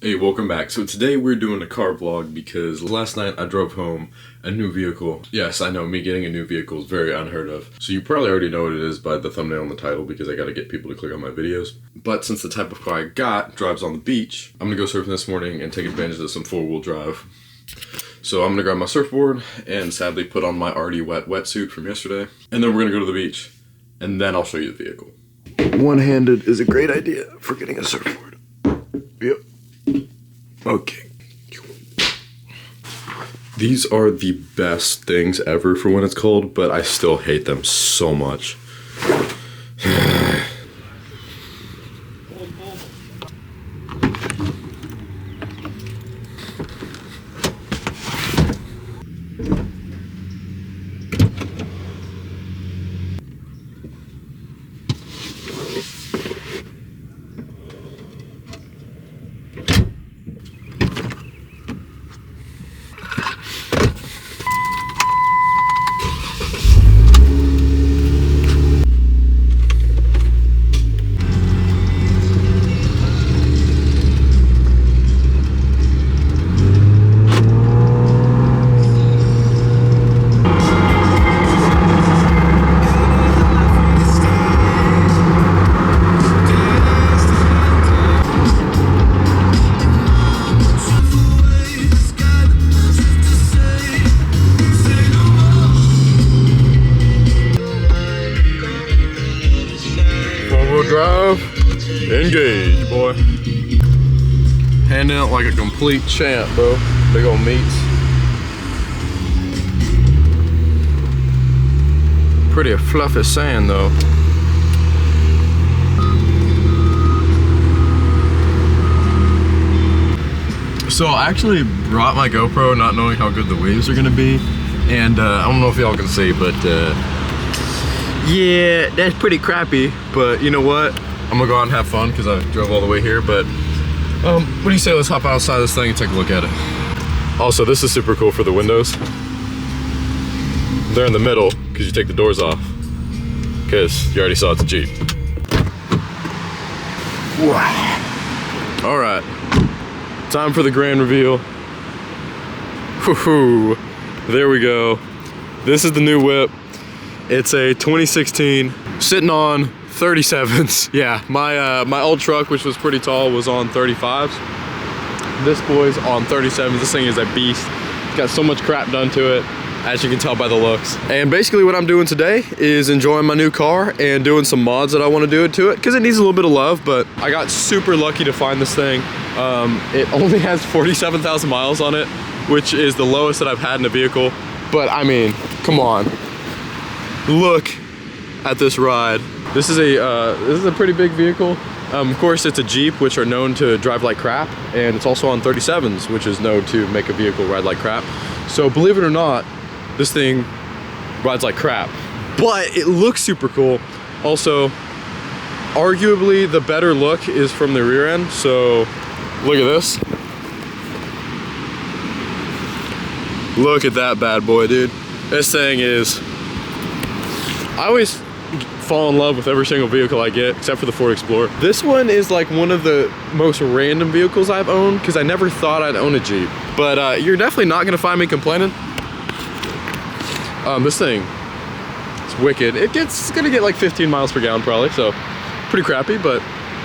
Hey, welcome back. So today we're doing a car vlog because last night I drove home a new vehicle. Yes, I know, me getting a new vehicle is very unheard of. So you probably already know what it is by the thumbnail and the title because I gotta get people to click on my videos. But since the type of car I got drives on the beach, I'm gonna go surfing this morning and take advantage of some four-wheel drive. So I'm gonna grab my surfboard and sadly put on my already wet wetsuit from yesterday. And then we're gonna go to the beach. And then I'll show you the vehicle. One-handed is a great idea for getting a surfboard. Yep. Okay. These are the best things ever for when it's cold, but I still hate them so much. Drive, engage, boy. Handing it like a complete champ, bro. Big old meats. Pretty fluffy sand, though. So I actually brought my GoPro not knowing how good the waves are gonna be. And I don't know if y'all can see, but yeah, that's pretty crappy, but you know what? I'm gonna go out and have fun because I drove all the way here, but what do you say, let's hop outside this thing and take a look at it. Also, this is super cool for the windows. They're in the middle because you take the doors off because you already saw it's a Jeep. All right, time for the grand reveal. Woohoo, there we go. This is the new whip. It's a 2016, sitting on 37s. Yeah, my old truck, which was pretty tall, was on 35s. This boy's on 37s. This thing is a beast. It's got so much crap done to it, as you can tell by the looks. And basically what I'm doing today is enjoying my new car and doing some mods that I want to do to it, because it needs a little bit of love, but I got super lucky to find this thing. It only has 47,000 miles on it, which is the lowest that I've had in a vehicle. But I mean, come on. Look at this ride. This is a pretty big vehicle. Of course, it's a Jeep, which are known to drive like crap, and it's also on 37s, which is known to make a vehicle ride like crap. So believe it or not, this thing rides like crap, but it looks super cool. Also, arguably the better look is from the rear end. So look at this. Look at that bad boy, dude. This thing is, I always fall in love with every single vehicle I get, except for the Ford Explorer. This one is like one of the most random vehicles I've owned, because I never thought I'd own a Jeep. But you're definitely not gonna find me complaining. This thing, it's wicked. It's gonna get like 15 miles per gallon probably, so pretty crappy, but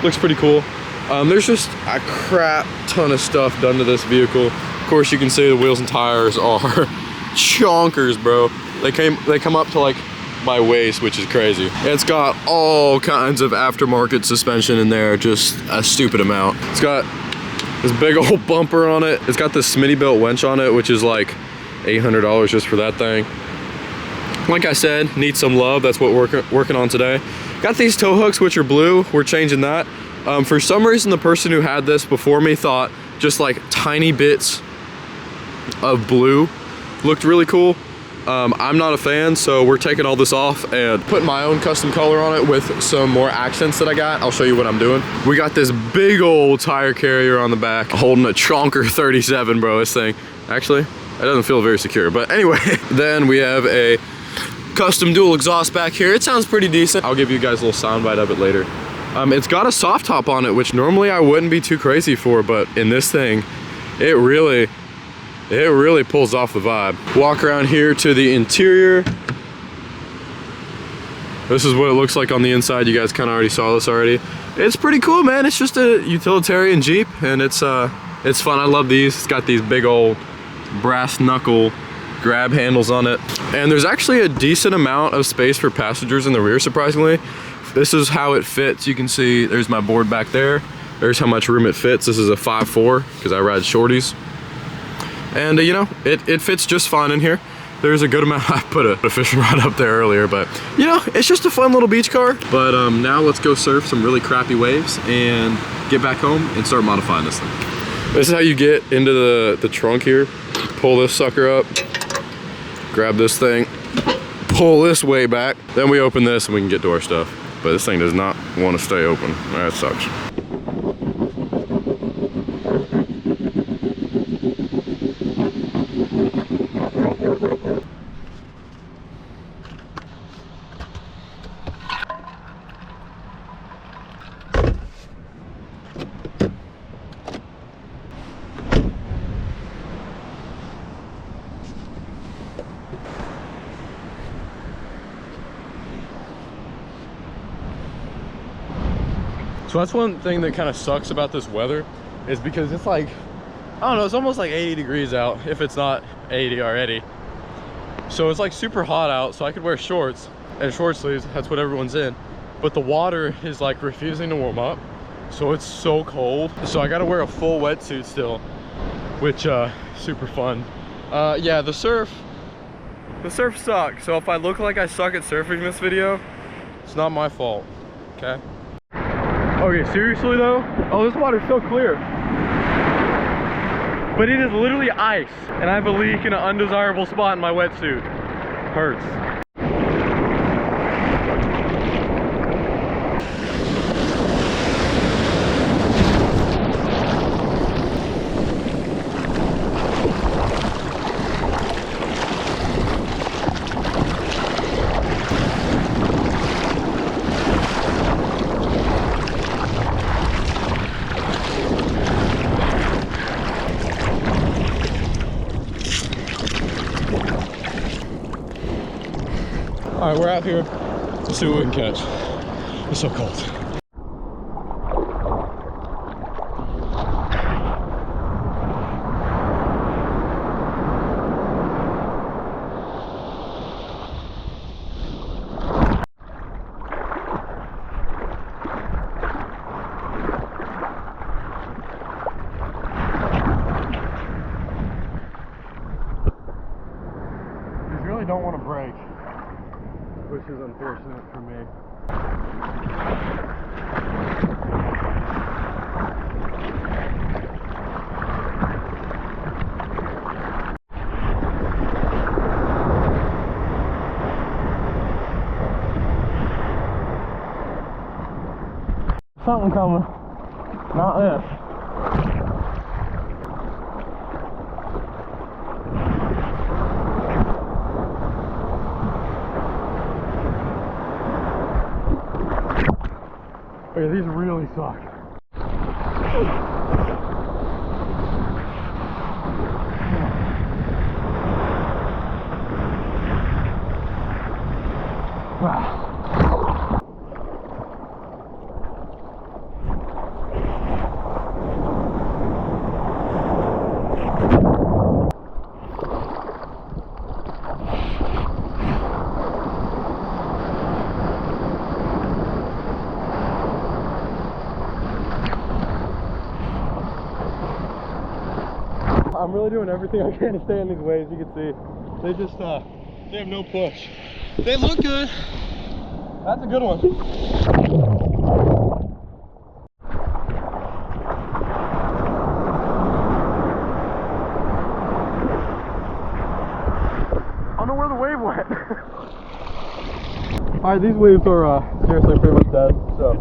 looks pretty cool. There's just a crap ton of stuff done to this vehicle. Of course, you can see the wheels and tires are chonkers, bro. They come up to like my waist, which is crazy. It's got all kinds of aftermarket suspension in there, just a stupid amount. It's got this big old bumper on it. It's got this Smitty belt winch on it, which is like $800 just for that thing. Like I said, needs some love. That's what we're working on today. Got these tow hooks, which are blue. We're changing that. For some reason, the person who had this before me thought just like tiny bits of blue looked really cool. I'm not a fan, so we're taking all this off and putting my own custom color on it with some more accents that I got. I'll show you what I'm doing. We got this big old tire carrier on the back holding a chonker 37, bro. This thing, actually, it doesn't feel very secure, but anyway. Then we have a custom dual exhaust back here. It sounds pretty decent. I'll give you guys a little soundbite of it later. It's got a soft top on it, which normally I wouldn't be too crazy for, but in this thing, it really pulls off the vibe. Walk around here to the interior. This is what it looks like on the inside. You guys kind of already saw this already. It's pretty cool, man. It's just a utilitarian Jeep, and it's fun. I love these. It's got these big old brass knuckle grab handles on it. And there's actually a decent amount of space for passengers in the rear, surprisingly. This is how it fits. You can see there's my board back there. There's how much room it fits. This is a 5'4", because I ride shorties. And you know, it fits just fine in here. There's a good amount. I put a fishing rod up there earlier, but you know, it's just a fun little beach car. But now let's go surf some really crappy waves and get back home and start modifying this thing. This is how you get into the trunk here. Pull this sucker up, grab this thing, pull this way back, then we open this and we can get to our stuff. But this thing does not want to stay open. That sucks. So that's one thing that kind of sucks about this weather, is because it's like, I don't know, it's almost like 80 degrees out, if it's not 80 already. So it's like super hot out, so I could wear shorts and short sleeves, that's what everyone's in. But the water is like refusing to warm up, so it's so cold. So I gotta wear a full wetsuit still, which super fun. Yeah, the surf sucks. So if I look like I suck at surfing in this video, it's not my fault, okay? Okay, seriously though, oh, this water's so clear. But it is literally ice, and I have a leak in an undesirable spot in my wetsuit. Hurts. All right, we're out here to see what we can catch. It's so cold. These really don't want to break, which is unfortunate for me. Something coming, not this. Okay, these really suck. Wow. I'm really doing everything I can to stay in these waves. You can see they just they have no push. They look good. That's a good one. I don't know where the wave went. All right, these waves are seriously pretty much dead. So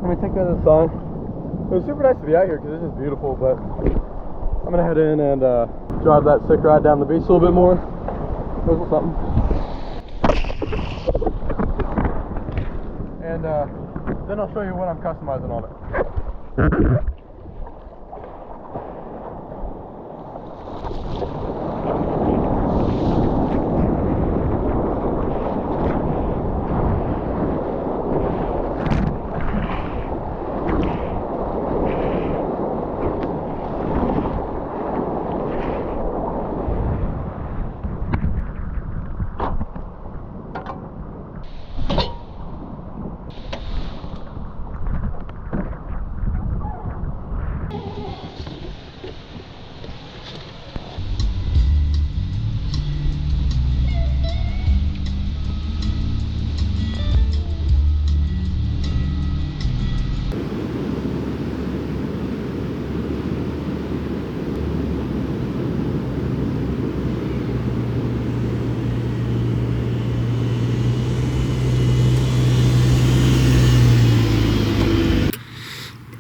let me take that as a sign. It was super nice to be out here because it's just beautiful, but I'm gonna head in and drive that sick ride down the beach a little bit more. There's something. And then I'll show you what I'm customizing on it.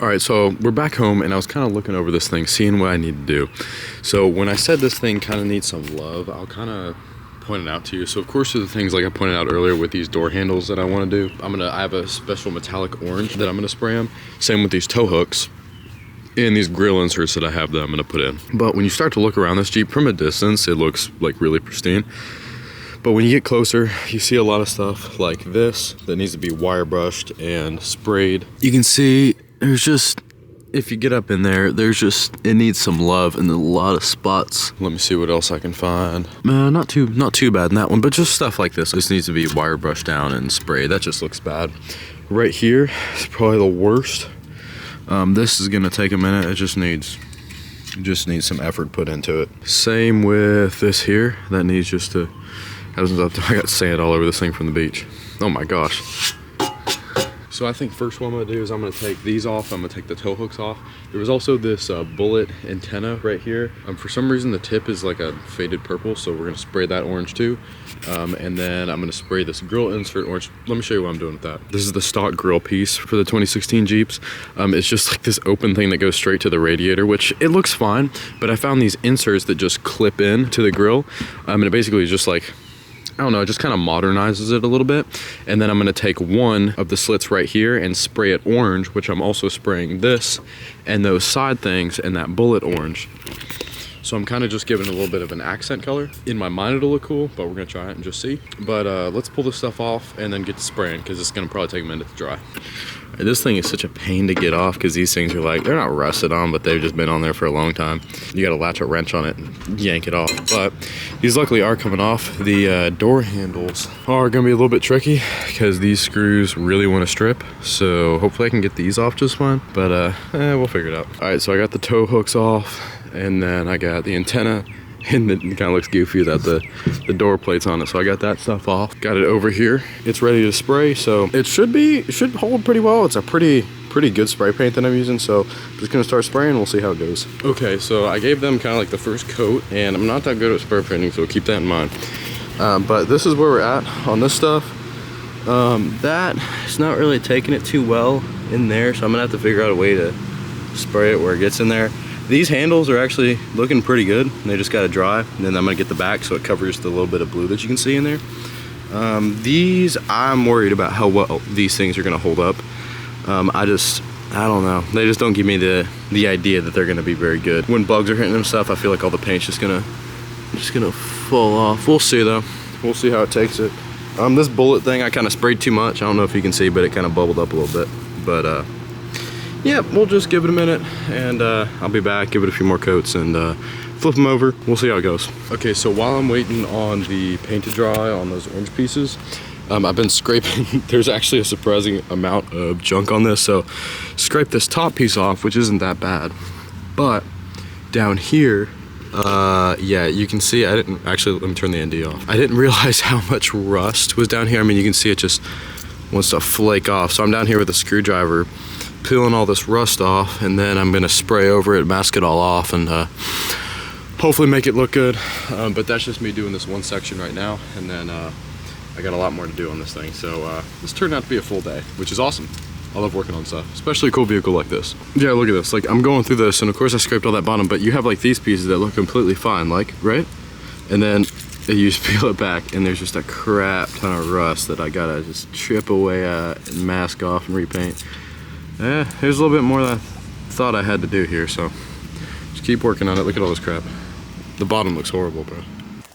All right, so we're back home and I was kind of looking over this thing, seeing what I need to do. So when I said this thing kind of needs some love, I'll kind of point it out to you. So of course, there's the things like I pointed out earlier with these door handles that I want to do. I have a special metallic orange that I'm going to spray them. Same with these tow hooks and these grill inserts that I have that I'm going to put in. But when you start to look around this Jeep from a distance, it looks like really pristine. But when you get closer, you see a lot of stuff like this that needs to be wire brushed and sprayed. You can see there's just, if you get up in there, it needs some love in a lot of spots. Let me see what else I can find. Not too bad in that one, but just stuff like this. This needs to be wire brushed down and sprayed. That just looks bad. Right here is probably the worst. This is gonna take a minute. It just needs some effort put into it. Same with this here. That needs just to, I got sand all over this thing from the beach. Oh my gosh. So I think first what I'm gonna do is I'm gonna take these off. I'm gonna take the tow hooks off. There was also this bullet antenna right here. For some reason the tip is like a faded purple, so we're gonna spray that orange too. And then I'm gonna spray this grill insert orange. Let me show you what I'm doing with that. This is the stock grill piece for the 2016 Jeeps. It's just like this open thing that goes straight to the radiator, which it looks fine, but I found these inserts that just clip in to the grill. And it basically is just like, I don't know, it just kind of modernizes it a little bit. And then I'm gonna take one of the slits right here and spray it orange, which I'm also spraying this and those side things and that bullet orange. So I'm kind of just giving it a little bit of an accent color. In my mind it'll look cool, but we're gonna try it and just see. But let's pull this stuff off and then get to spraying, because it's gonna probably take a minute to dry. This thing is such a pain to get off, because these things are like, they're not rusted on, but they've just been on there for a long time. You gotta latch a wrench on it and yank it off. But these luckily are coming off. The door handles are gonna be a little bit tricky, because these screws really wanna strip. So hopefully I can get these off just fine, but we'll figure it out. All right, so I got the tow hooks off, and then I got the antenna, and it kind of looks goofy that the door plate's on it. So I got that stuff off. Got it over here. It's ready to spray, so it should hold pretty well. It's a pretty good spray paint that I'm using, so I'm just gonna start spraying and we'll see how it goes. Okay, so I gave them kind of like the first coat, and I'm not that good at spray painting, so keep that in mind. But this is where we're at on this stuff. That is not really taking it too well in there, so I'm gonna have to figure out a way to spray it where it gets in there. These handles are actually looking pretty good. They just gotta dry, and then I'm gonna get the back so it covers the little bit of blue that you can see in there. These, I'm worried about how well these things are gonna hold up. I don't know. They just don't give me the idea that they're gonna be very good. When bugs are hitting them stuff, I feel like all the paint's just gonna fall off. We'll see though. We'll see how it takes it. This bullet thing, I kind of sprayed too much. I don't know if you can see, but it kind of bubbled up a little bit. But yeah, we'll just give it a minute, and I'll be back, give it a few more coats, and flip them over. We'll see how it goes. Okay, so while I'm waiting on the paint to dry on those orange pieces, I've been scraping. There's actually a surprising amount of junk on this, so scrape this top piece off, which isn't that bad. But down here, yeah, you can see, let me turn the ND off. I didn't realize how much rust was down here. I mean, you can see it just wants to flake off. So I'm down here with a screwdriver, peeling all this rust off, and then I'm gonna spray over it, mask it all off, and hopefully make it look good. But that's just me doing this one section right now, and then I got a lot more to do on this thing. So this turned out to be a full day, which is awesome. I love working on stuff, especially a cool vehicle like this. Yeah, look at this. Like, I'm going through this, and of course I scraped all that bottom, but you have like these pieces that look completely fine, like, right? And then you just peel it back and there's just a crap ton of rust that I gotta just chip away at and mask off and repaint. Here's a little bit more than I thought I had to do here, so just keep working on it. Look at all this crap. The bottom looks horrible, bro.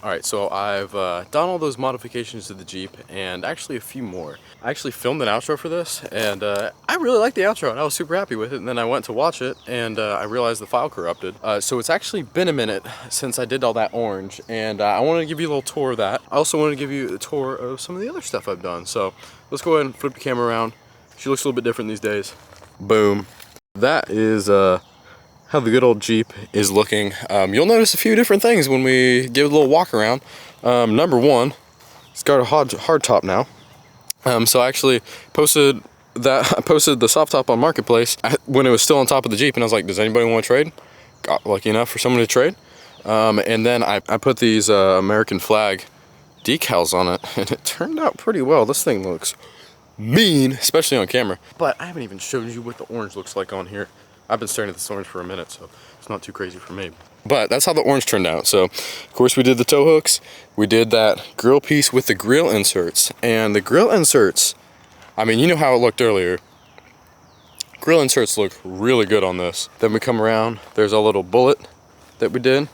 All right, so I've done all those modifications to the Jeep and actually a few more. I actually filmed an outro for this and I really liked the outro and I was super happy with it. And then I went to watch it and I realized the file corrupted. So it's actually been a minute since I did all that orange and I wanted to give you a little tour of that. I also want to give you a tour of some of the other stuff I've done. So let's go ahead and flip the camera around. She looks a little bit different these days. Boom. That is how the good old Jeep is looking. You'll notice a few different things when we give it a little walk around. Number one, it's got a hard top now. So I actually posted the soft top on Marketplace when it was still on top of the Jeep, and I was like, does anybody want to trade? Got lucky enough for someone to trade. And then I put these American flag decals on it, and it turned out pretty well. This thing looks mean, especially on camera. But I haven't even showed you what the orange looks like on here. I've been staring at this orange for a minute, so it's not too crazy for me. But that's how the orange turned out. So, of course, we did the tow hooks. We did that grill piece with the grill inserts. And the grill inserts, I mean, you know how it looked earlier. Grill inserts look really good on this. Then we come around, there's a little bullet that we did.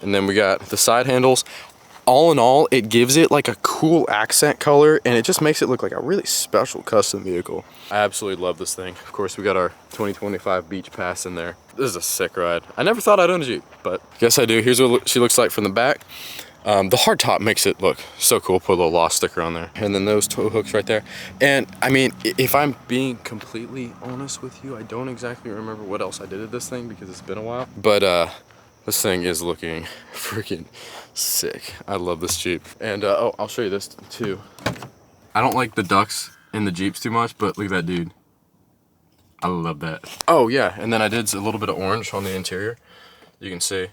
And then we got the side handles. All in all, it gives it like a cool accent color and it just makes it look like a really special custom vehicle. I absolutely love this thing. Of course, we got our 2025 Beach Pass in there. This is a sick ride. I never thought I'd own a Jeep, but guess I do. Here's what she looks like from the back. The hard top makes it look so cool. Put a little Lost sticker on there. And then those tow hooks right there. And I mean, if I'm being completely honest with you, I don't exactly remember what else I did with this thing because it's been a while. But this thing is looking freaking sick. I love this Jeep. And oh, I'll show you this too. I don't like the ducks in the Jeeps too much, but look at that dude. I love that. Oh yeah, and then I did a little bit of orange on the interior. You can see.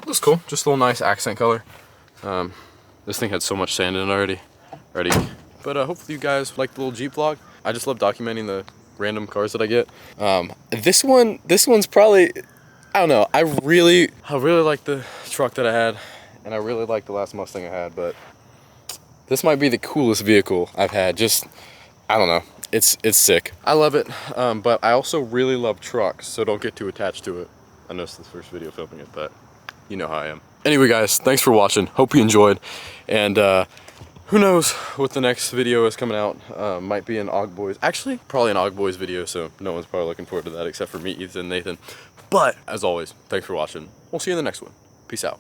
Looks cool. Just a little nice accent color. This thing had so much sand in it already. But hopefully you guys like the little Jeep vlog. I just love documenting the random cars that I get. This one's probably, I don't know. I really like the truck that I had, and I really like the last Mustang I had, but this might be the coolest vehicle I've had. Just, I don't know. It's sick. I love it, but I also really love trucks, so don't get too attached to it. I know it's the first video filming it, but you know how I am. Anyway, guys, thanks for watching. Hope you enjoyed, and who knows what the next video is coming out. Might be an Og Boys. Actually, probably an Og Boys video, so no one's probably looking forward to that except for me, Ethan, and Nathan. But, as always, thanks for watching. We'll see you in the next one. Peace out.